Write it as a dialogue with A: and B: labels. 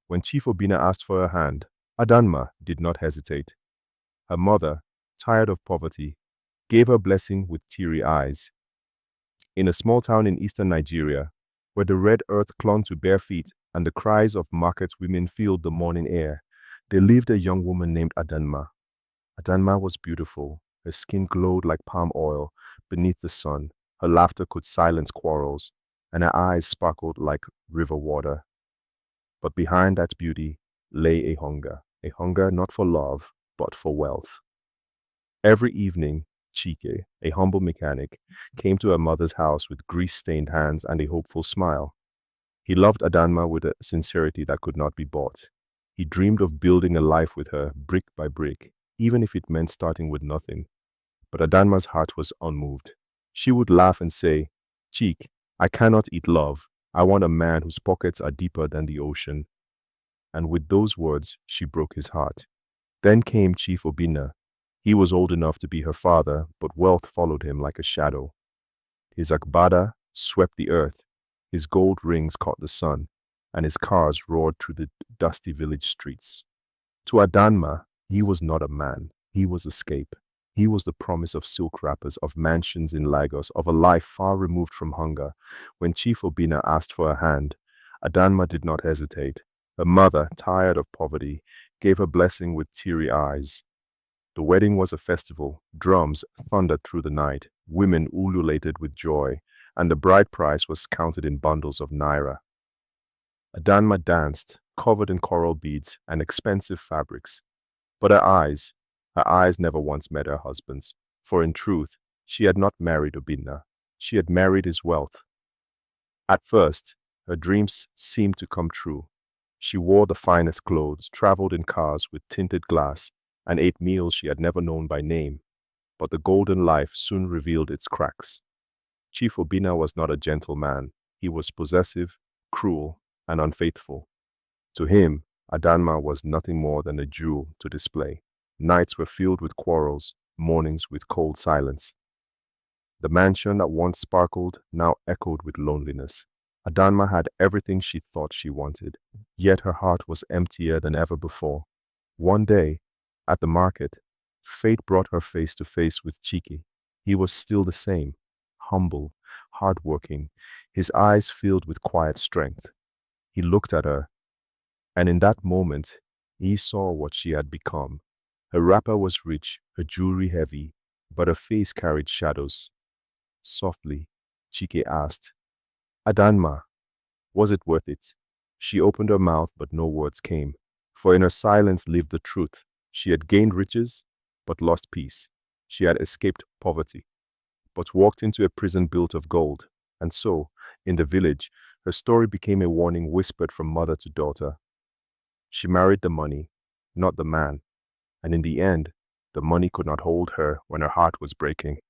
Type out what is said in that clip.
A: When Chief Obina asked for her hand, Adanma did not hesitate. Her mother, tired of poverty, gave her blessing with teary eyes. In a small town in eastern Nigeria, where the red earth clung to bare feet and the cries of market women filled the morning air, there lived a young woman named Adanma. Adanma was beautiful. Her skin glowed like palm oil beneath the sun. Her laughter could silence quarrels, and her eyes sparkled like river water. But behind that beauty lay a hunger not for love, but for wealth. Every evening, Chike, a humble mechanic, came to her mother's house with grease-stained hands and a hopeful smile. He loved Adanma with a sincerity that could not be bought. He dreamed of building a life with her, brick by brick, even if it meant starting with nothing. But Adanma's heart was unmoved. She would laugh and say, "Cheek, I cannot eat love. I want a man whose pockets are deeper than the ocean." And with those words, she broke his heart. Then came Chief Obina. He was old enough to be her father, but wealth followed him like a shadow. His agbada swept the earth, his gold rings caught the sun, and his cars roared through the dusty village streets. To Adanma, he was not a man, he was escape. He was the promise of silk wrappers, of mansions in Lagos, of a life far removed from hunger. When Chief Obina asked for a hand, Adanma did not hesitate. Her mother, tired of poverty, gave her blessing with teary eyes. The wedding was a festival. Drums thundered through the night. Women ululated with joy, and the bride price was counted in bundles of naira. Adanma danced, covered in coral beads and expensive fabrics. But her eyes never once met her husband's, for in truth, she had not married Obinna. She had married his wealth. At first, her dreams seemed to come true. She wore the finest clothes, traveled in cars with tinted glass, and ate meals she had never known by name. But the golden life soon revealed its cracks. Chief Obinna was not a gentle man. He was possessive, cruel, and unfaithful. To him, Adanma was nothing more than a jewel to display. Nights were filled with quarrels, mornings with cold silence. The mansion that once sparkled now echoed with loneliness. Adanma had everything she thought she wanted, yet her heart was emptier than ever before. One day, at the market, fate brought her face to face with Chike. He was still the same, humble, hardworking, his eyes filled with quiet strength. He looked at her, and in that moment, he saw what she had become. Her wrapper was rich, her jewelry heavy, but her face carried shadows. Softly, Chike asked, "Adanma, was it worth it?" She opened her mouth, but no words came, for in her silence lived the truth. She had gained riches, but lost peace. She had escaped poverty, but walked into a prison built of gold. And so, in the village, her story became a warning whispered from mother to daughter. She married the money, not the man, and in the end, the money could not hold her when her heart was breaking.